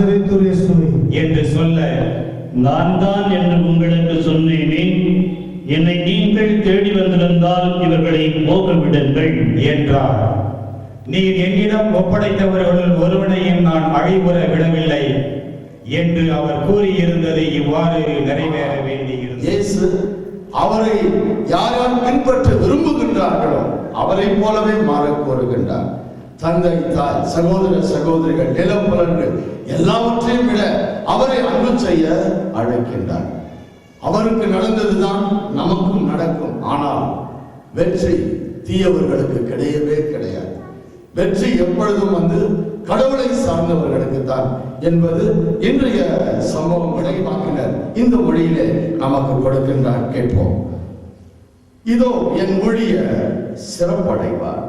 Nazarethul Yesui என்று சொல்ல, நான் தான் என்று உங்களுக்கு சொன்னேனே, என்னை நீங்கள் தேடி வந்திருந்தால் இவர்களை போக விடுங்கள் என்றார். நீர் என்னிடம் ஒப்படைத்தவர்களுள் ஒருவனையும் நான் அழிவுற விடவில்லை என்று அவர் கூறியிருந்தது இவ்வாறு நிறைவேற வேண்டியிருந்தது. இயேசு அவரை யார் யார் பின்பற்ற விரும்புகின்றார்களோ அவரை போலவே மாற கோருகின்றார். தந்தை, தாய், சகோதர சகோதரிகள், நிலப்புலன்கள் எல்லாவற்றையும் விட அவரை அன்பு செய்ய அழைக்கின்றார். அவருக்கு நடந்ததுதான் நமக்கும் நடக்கும். ஆனால் வெற்றி தீயவர்களுக்கு கிடையவே கிடையாது. வெற்றி எப்பொழுதும் கடவுளை சார்ந்தவர்களுக்கு தான் என்பது இன்றைய சம்பவம் இறைவாக்கினர் இந்த மொழியிலே நமக்கு கொடுக்கின்றார். கேட்போம். இதோ என் ஊழியர் சிறப்படைவார்,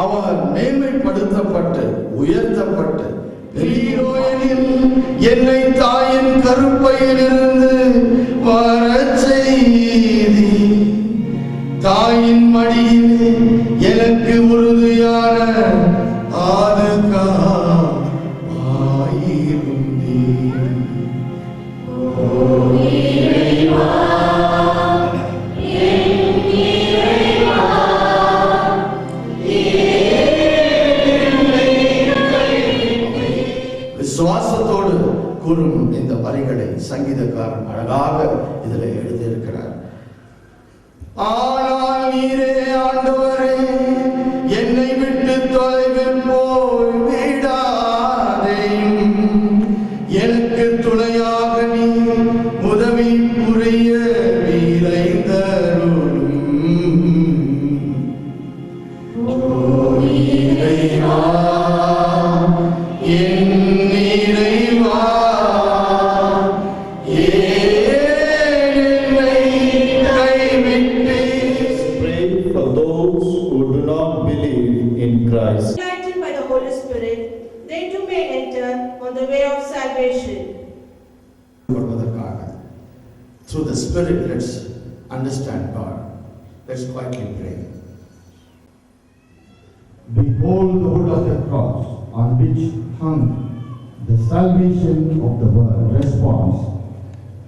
அவர் மேன்மைப்படுத்தப்பட்டு உயர்த்தப்பட்டு பெரியோயனில் என்னை தாயின் கருப்பையிலிருந்து வரச் செய்தி, தாயின் மடியிலே எனக்கு உறுதியான விசுவாசத்தோடு கூறும் இந்த வரிகளை சங்கீதக்காரன் அழகாக இதில் எழுதியிருக்கிறார். ஆனால் நீரே ஆண்டவரே, என்னை விட்டு தொலைவில் போய் விடாதேயும், எனக்கு துணையாக நீ உதவி புரிய விரைந்தருளும். Enlightened by the Holy Spirit, they too may enter on the way of salvation. Through the Spirit, let's understand God. Let's quietly pray. Behold the wood of the cross on which hung the salvation of the world responds.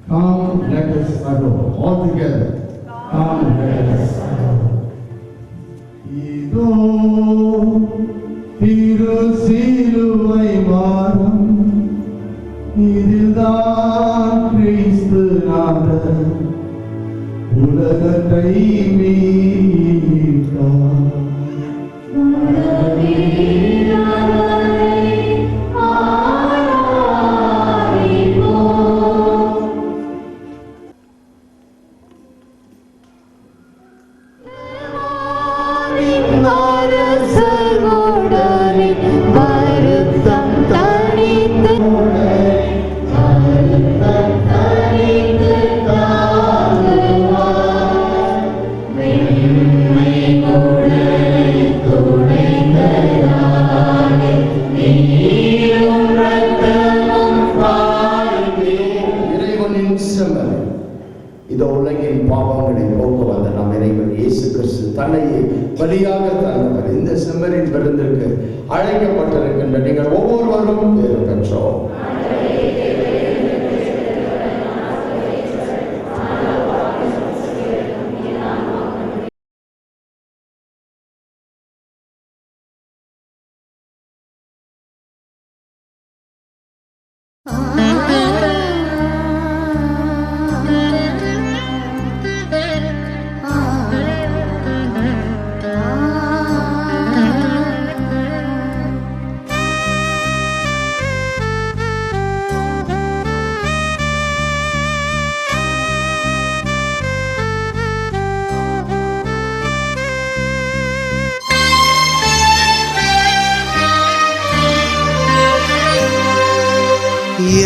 Come, let us adore. All together. Come, let us adore. இதோ திரு சிலுவை மரம், இதில்தான் கிறிஸ்து நாதர் உலகத்தை மீட்டார். இதோ உலகின் பாவங்களை போக்க வந்த நம் இறைவன் இயேசு கிறிஸ்து தன்னையே பலியாக தந்தவர். இந்த செம்மறின் விருந்திற்கு அழைக்கப்பட்டிருக்கின்ற நீங்கள் ஒவ்வொருவரும் பேறு பெற்றோம்.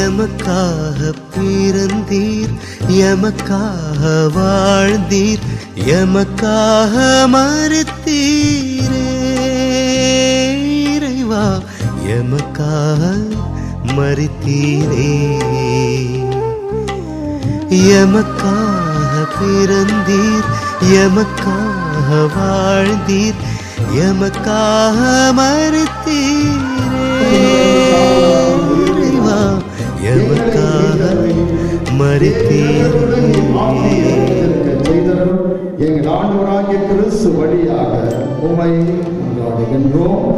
எமக்காக பிறந்தீர், எமக்காக வாழ்ந்தீர், எமக்காக மரித்தீரே இறைவா, எமக்காக மரித்தீரே. எமக்காக பிறந்தீர், எமக்காக வாழ்ந்தீர், எமக்காக மரித்தீரே. உம்மை மன்றாடுகின்றோம்.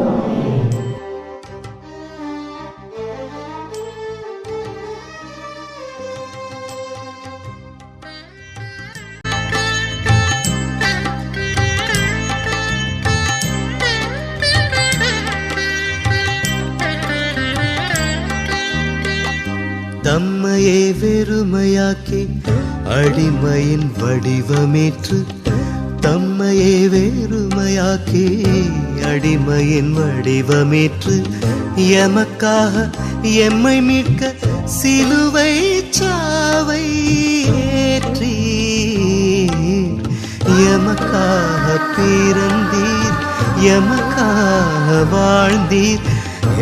தம்மையே வெறுமையாக்கி அடிமையின் வடிவமேற்று தம்மையே வெறுமையாக்கி அடிமையின் வடிவமேற்று எமக்காக எம்மை மீட்க சிலுவை சாவை ஏற்றி எமக்காக பிறந்தீர் எமக்காக வாழ்ந்தீர்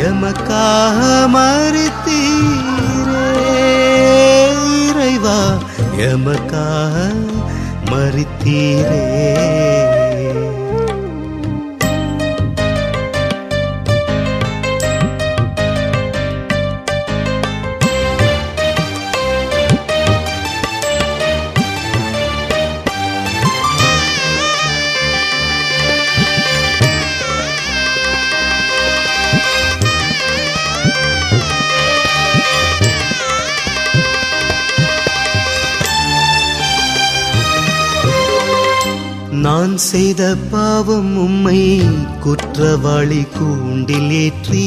எமக்காக மரித்தீரே இறைவா எமக்காக மரித்தீரே. நான் செய்த பாவம் உம்மை குற்றவாளி கூண்டில் ஏற்றி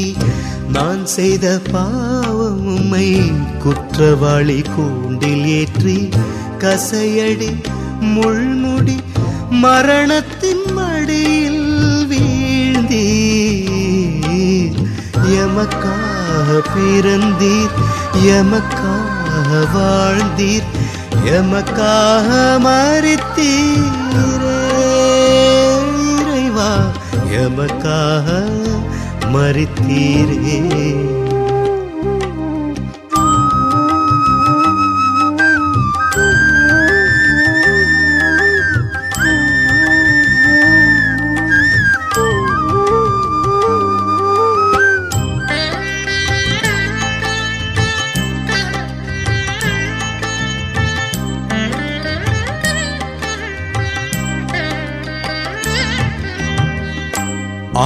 நான் செய்த பாவம் உம்மை குற்றவாளி கூண்டில் ஏற்றி கசையடி முள்முடி மரணத்தின் மடியில் வீழ்ந்தீர் எமக்காக பிறந்தீர் எமக்காக வாழ்ந்தீர் எமக்காக மரித்தீரே இறைவா எமக்காக மரித்தீரே.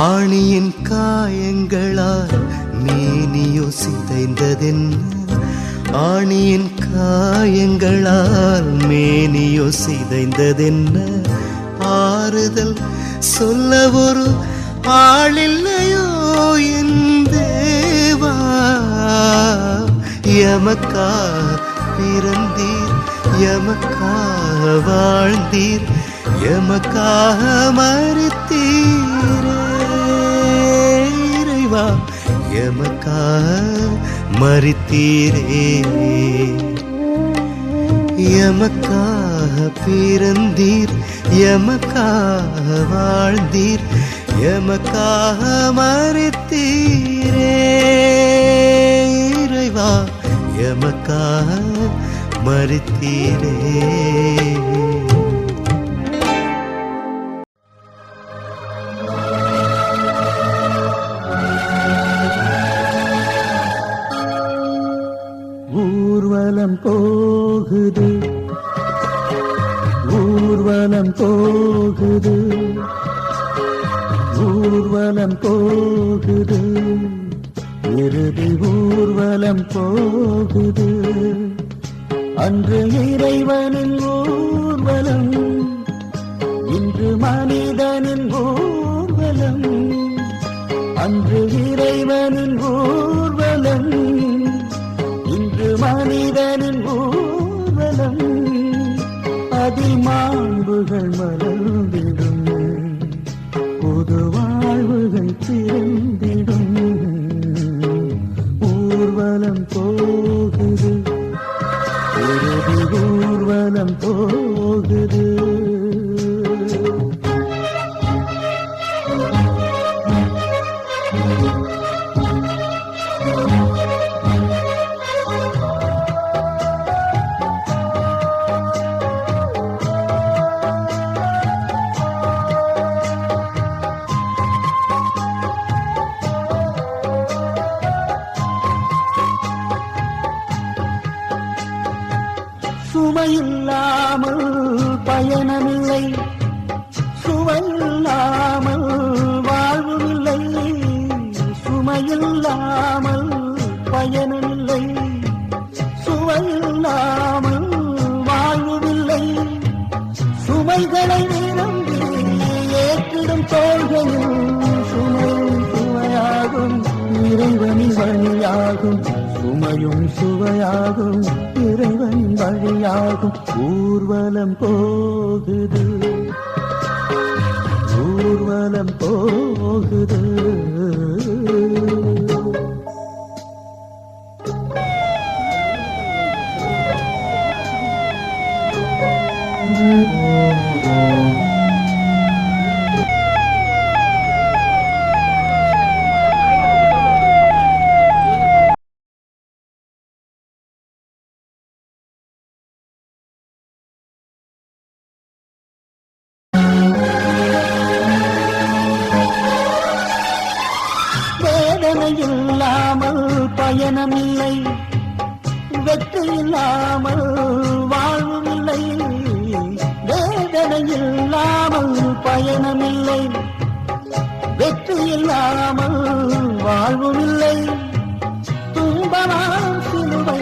ஆணியின் காயங்களால் மேனியோ சிதைந்ததென்ன ஆணியின் காயங்களால் மேனியோ சிதைந்ததென்ன ஆறுதல் சொல்ல ஒரு ஆளில்லையோ என் தேவா எமக்காக பிறந்தீர் எமக்காக வாழ்ந்தீர் எமக்காக மரித்தீரே இறைவா எமக்காக மரித்தீரே எமக்காக பிறந்தீர் எமக்காக வாழ்ந்தீர் எமக்காக மரித்தீரே இறைவா எமக்காக மரித்தீரே. ஊர்வலம் போகுது ஊர்வலம் போகுது ஊர்வலம் போகுது இறுதி ஊர்வலம் போகுது அன்று இறைவனின் ஊர்வலம் இன்று மனிதனின் ஊர்வலம் அன்று இறைவனின் ஊர்வலம் இன்று மனிதனின் ஊர்வலம் அதில் மாண்புகள் மலர்ந்திடும் புது வாழ்வுகள் பிறந்திடும் ஊர்வலம் போகுது இறுதி ஊர்வலம் போகுது. சுமையில்லாமல் பயணமில்லை சுவையில்லாமல் வாழ்வுமில்லை, சுமையில்லாமல் பயனுமில்லை. சுவையில்லாமல் வாழ்வுமில்லை, சுமைகளை விரும்பி ஏற்றிடும் தோள்களில் சுமையும் சுவையாகும், இறைவனின் வழியாகும். சுமையும் சுவையாகும், இறைவனின் வழியாகும். ஊர்வலம் போகுது, ஊர்வலம் போகுது. இல்லாமல் பயணமில்லை, வெற்றி இல்லாமல் வாழ்வுமில்லை. வேதனை இல்லாமல் பயணமில்லை, வெற்றி இல்லாமல் வாழ்வுமில்லை. துன்பமாம் சிலுவை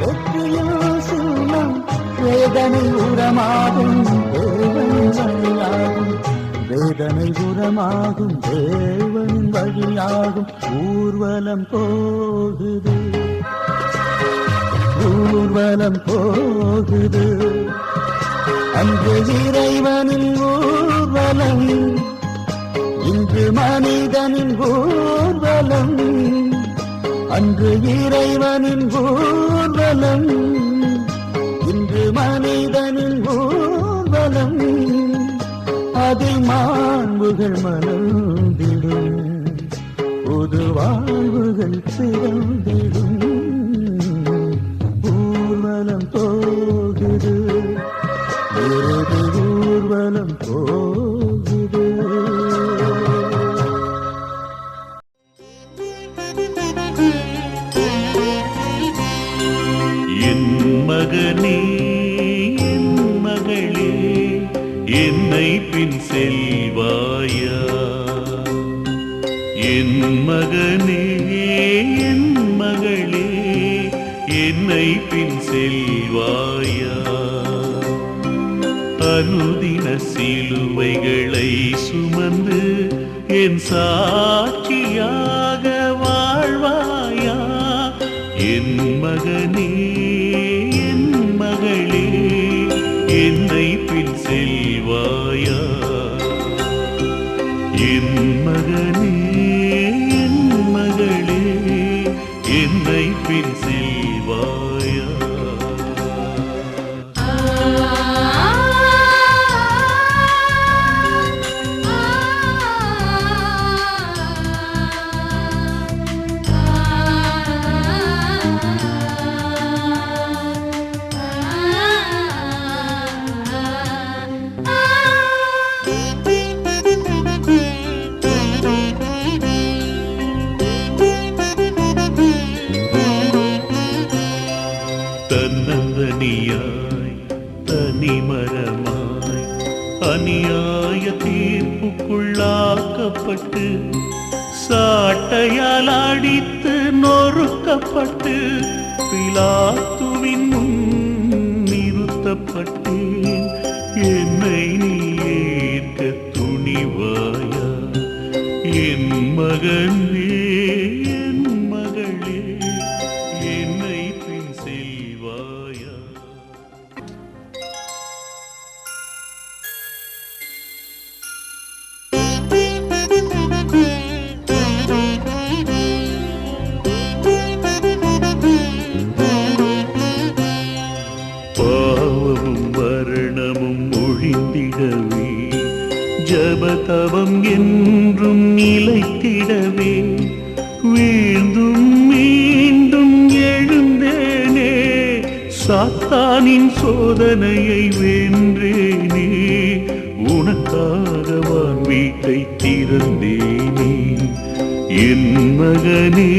வெற்றியில் சின்னம், வேதனை உரமாகும் தேவனின் வழியாகும். வேதனை உரமாகும் தேவனின் வழியாகும். ஊர்வலம் போகுது, ஊர்வலம் போகுது. அன்று இறைவனின் ஊர்வலம், இன்று மனிதனின் ஊர்வலம். அன்று இறைவனின் ஊர்வலம், இன்று மனிதனின் ஊர்வலம். அதில் மாண்புகள் மலர்ந்திடும், புது வாழ்வுகள் பிறந்திடும். ஊர்வலம் போகுது, இறுதி ஊர்வலம் போகுது. என் மகனே, என் மகளே, என்னை பின் செல்வாயா? என் மகனே, என் மகளே, என்னை பின் செல்வாயா? அனுதின சிலுவைகளை சுமந்து என் சாட்சியாக வாழ்வாயா? என் மகனே, என் மகளே, என்னை பின் செல்வாயா? என் மகனே, என் மகளே, என்னை பின் செல்வாயா? தன்னந்தனியாய் தனிமரமாய் அநியாய தீர்ப்புக்குள்ளாக்கப்பட்டு சாட்டையால் அடித்து நொறுக்கப்பட்டு பிலாத்துவின் முன் நிறுத்தப்பட்டேன். என்னை நீ ஏற்க துணிவாயா? என் மகனே, என் மகளே, என்னை பின் செல்வாயா? பாவமும் மரணமும் ஒழிந்திடவே, ஜபதவம் என்றும் நிலைத்திடவே, வீழ்ந்தும் மீண்டும் எழுந்தேனே, சாத்தானின் சோதனையை வென்றேனே, உனக்காக வான் வீட்டை திறந்தேனே. என் மகனே,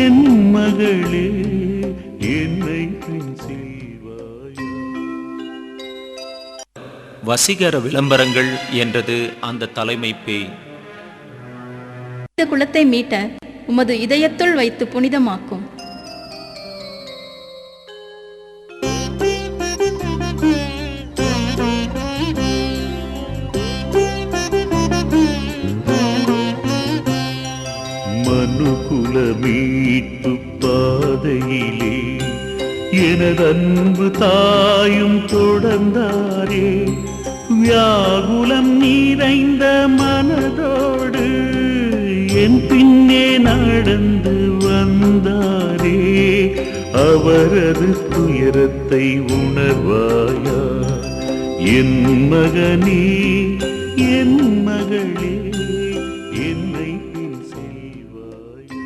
என் மகளே, என்னை பின் செல்வாயா? வசீகர விளம்பரங்கள் என்றது அந்த தலைமை பேய். இந்த குலத்தை மீட்ட உமது இதயத்துள் வைத்து புனிதமாக்கும். மனுகுல மீட்பு பாதையிலே எனதன்பு தாயும் தொடர்ந்தாரே, வியாகுலம் நிறைந்த மனதோடு என் பின்னே நடந்து வந்தாரே, அவரது துயரத்தை உணர்வாயா என் மகனே என் மகளே, என்னை பின் செல்வாயா.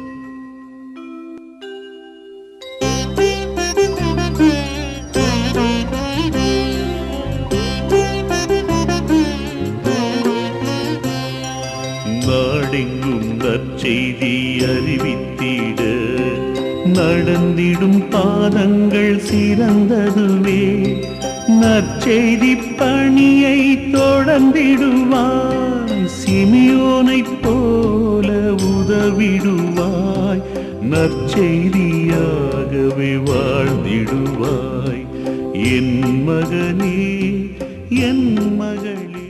நாடெங்கும் நற்செய்தி அறிவித்திட நடந்திடும் பாதங்கள் சிறந்ததுவே, நற்செய்தி பணியை தொடர்ந்திடுவாய், சிமியோனைப் போல உதவிடுவாய், நற்செய்தியாகவே வாழ்ந்திடுவாய் என் மகனே என் மகளே.